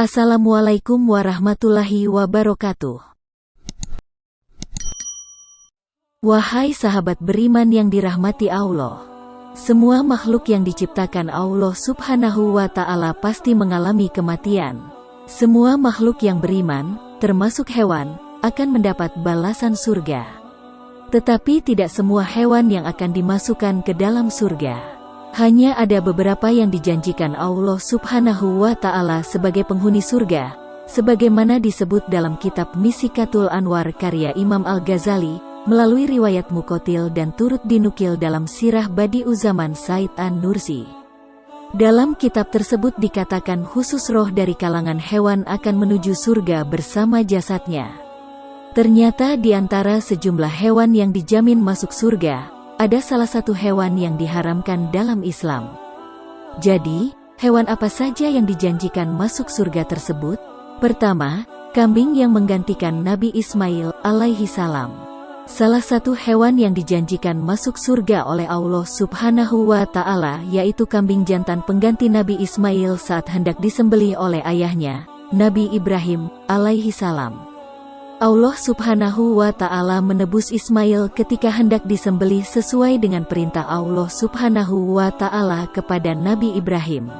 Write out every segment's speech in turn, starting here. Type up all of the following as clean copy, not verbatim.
Assalamualaikum warahmatullahi wabarakatuh. Wahai sahabat beriman yang dirahmati Allah, semua makhluk yang diciptakan Allah Subhanahu wa Ta'ala pasti mengalami kematian. Semua makhluk yang beriman, termasuk hewan, akan mendapat balasan surga. Tetapi tidak semua hewan yang akan dimasukkan ke dalam surga. Hanya ada beberapa yang dijanjikan Allah Subhanahu wa Ta'ala sebagai penghuni surga, sebagaimana disebut dalam kitab Misikatul Anwar karya Imam Al-Ghazali, melalui riwayat Muqatil dan turut dinukil dalam Sirah Badi'uzzaman Said An-Nursi. Dalam kitab tersebut dikatakan khusus roh dari kalangan hewan akan menuju surga bersama jasadnya. Ternyata di antara sejumlah hewan yang dijamin masuk surga, ada salah satu hewan yang diharamkan dalam Islam. Jadi, hewan apa saja yang dijanjikan masuk surga tersebut? Pertama, kambing yang menggantikan Nabi Ismail alaihi salam. Salah satu hewan yang dijanjikan masuk surga oleh Allah Subhanahu wa Ta'ala yaitu kambing jantan pengganti Nabi Ismail saat hendak disembelih oleh ayahnya, Nabi Ibrahim alaihi salam. Allah Subhanahu wa Ta'ala menebus Ismail ketika hendak disembelih sesuai dengan perintah Allah Subhanahu wa Ta'ala kepada Nabi Ibrahim.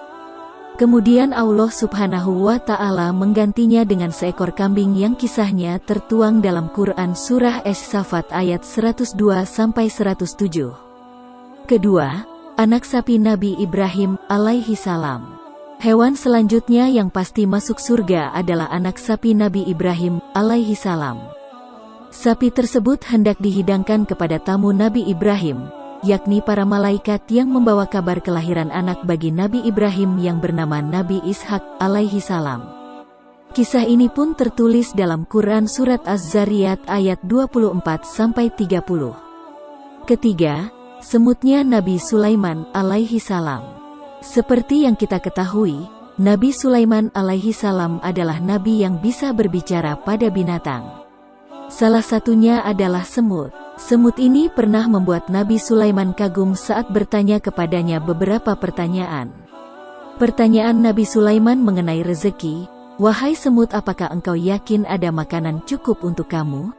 Kemudian Allah Subhanahu wa Ta'ala menggantinya dengan seekor kambing yang kisahnya tertuang dalam Quran Surah As-Saffat ayat 102-107. Kedua, anak sapi Nabi Ibrahim alaihi salam. Hewan selanjutnya yang pasti masuk surga adalah anak sapi Nabi Ibrahim alaihi salam. Sapi tersebut hendak dihidangkan kepada tamu Nabi Ibrahim, yakni para malaikat yang membawa kabar kelahiran anak bagi Nabi Ibrahim yang bernama Nabi Ishak alaihi salam. Kisah ini pun tertulis dalam Quran Surat Az-Zariyat ayat 24-30. Ketiga, semutnya Nabi Sulaiman alaihi salam. Seperti yang kita ketahui, Nabi Sulaiman alaihi salam adalah nabi yang bisa berbicara pada binatang. Salah satunya adalah semut. Semut ini pernah membuat Nabi Sulaiman kagum saat bertanya kepadanya beberapa pertanyaan. Pertanyaan Nabi Sulaiman mengenai rezeki, "Wahai semut, apakah engkau yakin ada makanan cukup untuk kamu?"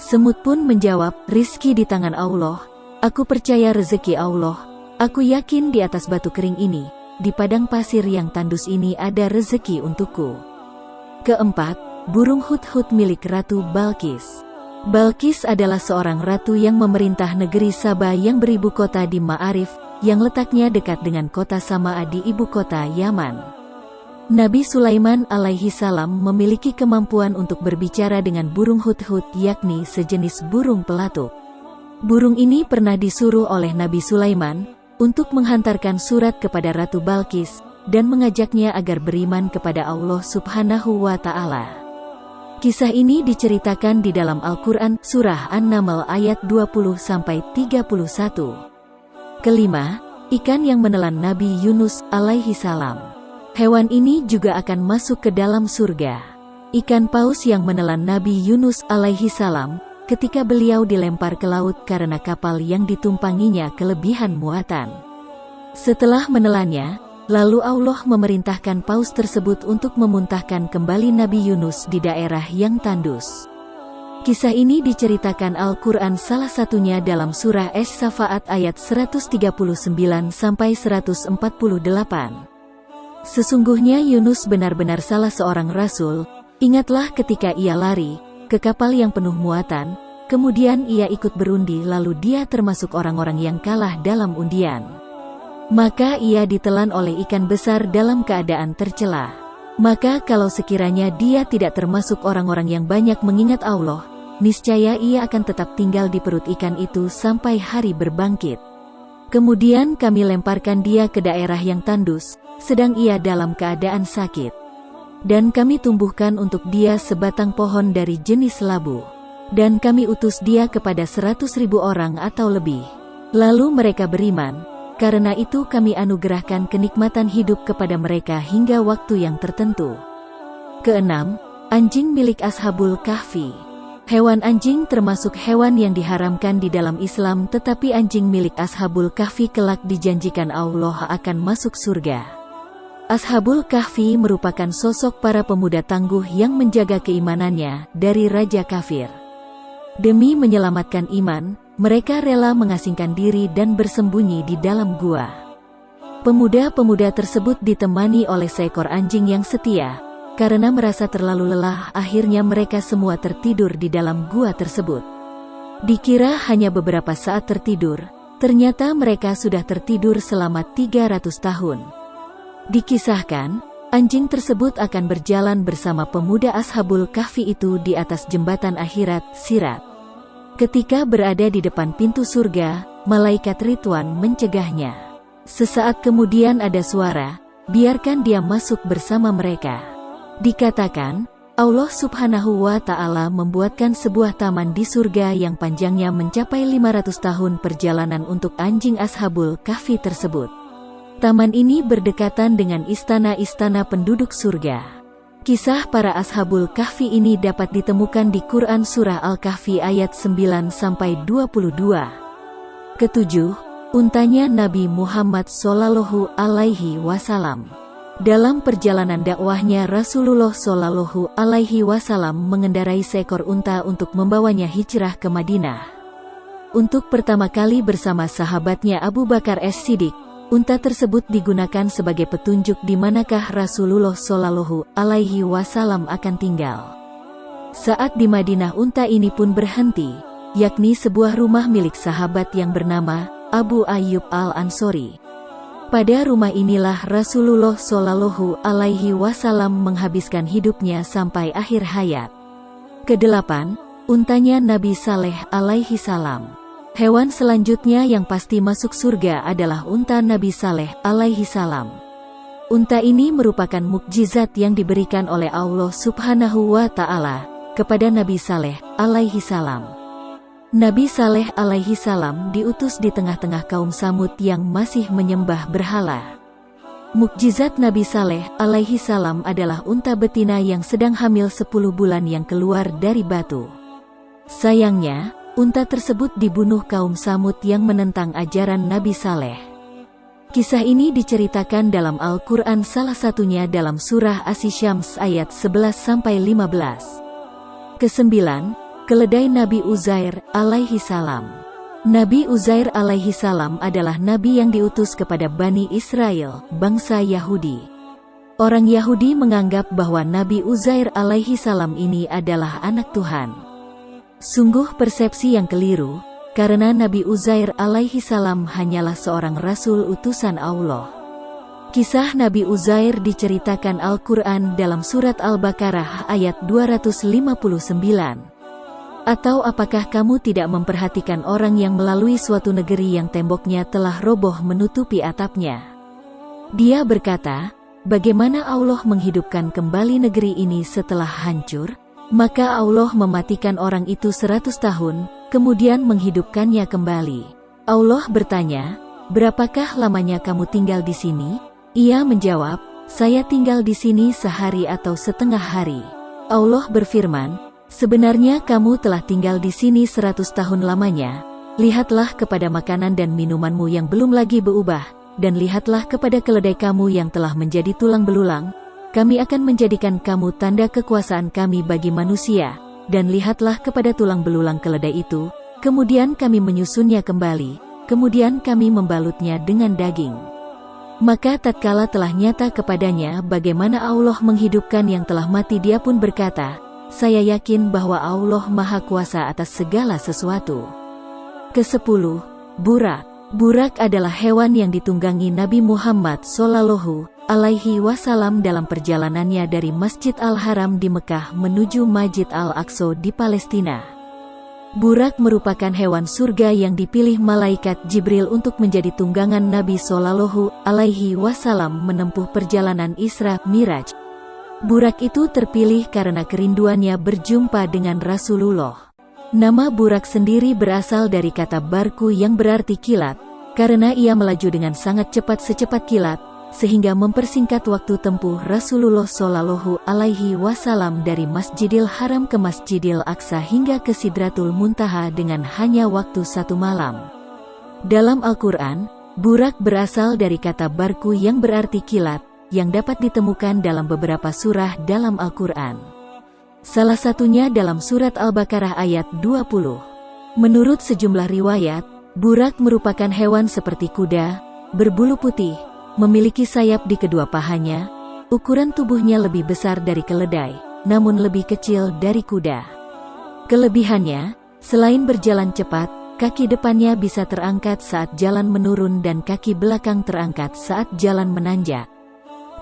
Semut pun menjawab, "Rizki di tangan Allah. Aku percaya rezeki Allah. Aku yakin di atas batu kering ini, di padang pasir yang tandus ini ada rezeki untukku." Keempat, burung hudhud milik Ratu Balqis. Balqis adalah seorang ratu yang memerintah negeri Saba yang beribu kota di Ma'arif, yang letaknya dekat dengan kota Sama'a di ibu kota Yaman. Nabi Sulaiman alaihi salam memiliki kemampuan untuk berbicara dengan burung hudhud, yakni sejenis burung pelatuk. Burung ini pernah disuruh oleh Nabi Sulaiman untuk menghantarkan surat kepada Ratu Balqis dan mengajaknya agar beriman kepada Allah Subhanahu wa Ta'ala. Kisah ini diceritakan di dalam Al-Quran Surah An-Naml ayat 20-31. Kelima, ikan yang menelan Nabi Yunus alaihi salam. Hewan ini juga akan masuk ke dalam surga. Ikan paus yang menelan Nabi Yunus alaihi salam ketika beliau dilempar ke laut karena kapal yang ditumpanginya kelebihan muatan. Setelah menelannya, lalu Allah memerintahkan paus tersebut untuk memuntahkan kembali Nabi Yunus di daerah yang tandus. Kisah ini diceritakan Al-Quran salah satunya dalam Surah As-Saffat ayat 139-148. Sesungguhnya Yunus benar-benar salah seorang rasul. Ingatlah ketika ia lari ke kapal yang penuh muatan, kemudian ia ikut berundi lalu dia termasuk orang-orang yang kalah dalam undian. Maka ia ditelan oleh ikan besar dalam keadaan tercela. Maka kalau sekiranya dia tidak termasuk orang-orang yang banyak mengingat Allah, niscaya ia akan tetap tinggal di perut ikan itu sampai hari berbangkit. Kemudian kami lemparkan dia ke daerah yang tandus, sedang ia dalam keadaan sakit. Dan kami tumbuhkan untuk dia sebatang pohon dari jenis labu. Dan kami utus dia kepada 100.000 orang atau lebih. Lalu mereka beriman, karena itu kami anugerahkan kenikmatan hidup kepada mereka hingga waktu yang tertentu. Keenam, anjing milik Ashabul Kahfi. Hewan anjing termasuk hewan yang diharamkan di dalam Islam, tetapi anjing milik Ashabul Kahfi kelak dijanjikan Allah akan masuk surga. Ashabul Kahfi merupakan sosok para pemuda tangguh yang menjaga keimanannya dari raja kafir. Demi menyelamatkan iman, mereka rela mengasingkan diri dan bersembunyi di dalam gua. Pemuda-pemuda tersebut ditemani oleh seekor anjing yang setia. Karena merasa terlalu lelah, akhirnya mereka semua tertidur di dalam gua tersebut. Dikira hanya beberapa saat tertidur, ternyata mereka sudah tertidur selama 300 tahun. Dikisahkan, anjing tersebut akan berjalan bersama pemuda Ashabul Kahfi itu di atas jembatan akhirat, Sirat. Ketika berada di depan pintu surga, malaikat Ridwan mencegahnya. Sesaat kemudian ada suara, biarkan dia masuk bersama mereka. Dikatakan, Allah Subhanahu wa Ta'ala membuatkan sebuah taman di surga yang panjangnya mencapai 500 tahun perjalanan untuk anjing Ashabul Kahfi tersebut. Taman ini berdekatan dengan istana-istana penduduk surga. Kisah para Ashabul Kahfi ini dapat ditemukan di Quran Surah Al-Kahfi ayat 9-22. Ketujuh, untanya Nabi Muhammad Shallallahu Alaihi Wasallam. Dalam perjalanan dakwahnya, Rasulullah Shallallahu Alaihi Wasallam mengendarai seekor unta untuk membawanya hijrah ke Madinah. Untuk pertama kali bersama sahabatnya Abu Bakar As-Siddiq, unta tersebut digunakan sebagai petunjuk di manakah Rasulullah Shallallahu Alaihi Wasallam akan tinggal. Saat di Madinah, unta ini pun berhenti, yakni sebuah rumah milik sahabat yang bernama Abu Ayyub Al-Ansori. Pada rumah inilah Rasulullah Shallallahu Alaihi Wasallam menghabiskan hidupnya sampai akhir hayat. Kedelapan, untanya Nabi Saleh alaihi salam. Hewan selanjutnya yang pasti masuk surga adalah unta Nabi Saleh alaihi salam. Unta ini merupakan mukjizat yang diberikan oleh Allah Subhanahu wa Ta'ala kepada Nabi Saleh alaihi salam. Nabi Saleh alaihi salam diutus di tengah-tengah kaum Samud yang masih menyembah berhala. Mukjizat Nabi Saleh alaihi salam adalah unta betina yang sedang hamil 10 bulan yang keluar dari batu. Sayangnya, unta tersebut dibunuh kaum Samud yang menentang ajaran Nabi Saleh. Kisah ini diceritakan dalam Al-Quran, salah satunya dalam surah As-Syams ayat 11-15. Kesembilan, keledai Nabi Uzair alaihi salam. Nabi Uzair alaihi salam adalah nabi yang diutus kepada Bani Israel, bangsa Yahudi. Orang Yahudi menganggap bahwa Nabi Uzair alaihi salam ini adalah anak Tuhan. Sungguh persepsi yang keliru, karena Nabi Uzair alaihi salam hanyalah seorang rasul utusan Allah. Kisah Nabi Uzair diceritakan Al-Quran dalam surat Al-Baqarah ayat 259. Atau apakah kamu tidak memperhatikan orang yang melalui suatu negeri yang temboknya telah roboh menutupi atapnya? Dia berkata, bagaimana Allah menghidupkan kembali negeri ini setelah hancur? Maka Allah mematikan orang itu 100 tahun, kemudian menghidupkannya kembali. Allah bertanya, berapakah lamanya kamu tinggal di sini? Ia menjawab, saya tinggal di sini sehari atau setengah hari. Allah berfirman, sebenarnya kamu telah tinggal di sini 100 tahun lamanya. Lihatlah kepada makanan dan minumanmu yang belum lagi berubah, dan lihatlah kepada keledai kamu yang telah menjadi tulang belulang. Kami akan menjadikan kamu tanda kekuasaan kami bagi manusia, dan lihatlah kepada tulang belulang keledai itu, kemudian kami menyusunnya kembali, kemudian kami membalutnya dengan daging. Maka tatkala telah nyata kepadanya bagaimana Allah menghidupkan yang telah mati, dia pun berkata, saya yakin bahwa Allah Maha Kuasa atas segala sesuatu. Kesepuluh, burak. Burak adalah hewan yang ditunggangi Nabi Muhammad Shallallahu Alaihi Wasallam dalam perjalanannya dari Masjid Al-Haram di Mekah menuju Masjid Al-Aqsa di Palestina. Burak merupakan hewan surga yang dipilih malaikat Jibril untuk menjadi tunggangan Nabi Shallallahu Alaihi Wasallam menempuh perjalanan Isra Miraj. Burak itu terpilih karena kerinduannya berjumpa dengan Rasulullah. Nama burak sendiri berasal dari kata barku yang berarti kilat, karena ia melaju dengan sangat cepat secepat kilat, sehingga mempersingkat waktu tempuh Rasulullah Shallallahu Alaihi Wasallam dari Masjidil Haram ke Masjidil Aqsa hingga ke Sidratul Muntaha dengan hanya waktu 1 malam. Dalam Al-Quran, burak berasal dari kata barku yang berarti kilat, yang dapat ditemukan dalam beberapa surah dalam Al-Quran. Salah satunya dalam surat Al-Baqarah ayat 20. Menurut sejumlah riwayat, burak merupakan hewan seperti kuda, berbulu putih, memiliki sayap di kedua pahanya, ukuran tubuhnya lebih besar dari keledai, namun lebih kecil dari kuda. Kelebihannya, selain berjalan cepat, kaki depannya bisa terangkat saat jalan menurun dan kaki belakang terangkat saat jalan menanjak.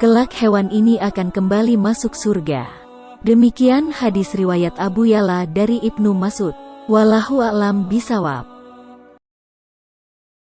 Kelak hewan ini akan kembali masuk surga. Demikian hadis riwayat Abu Ya'la dari Ibnu Mas'ud. Wallahu a'lam bishawab.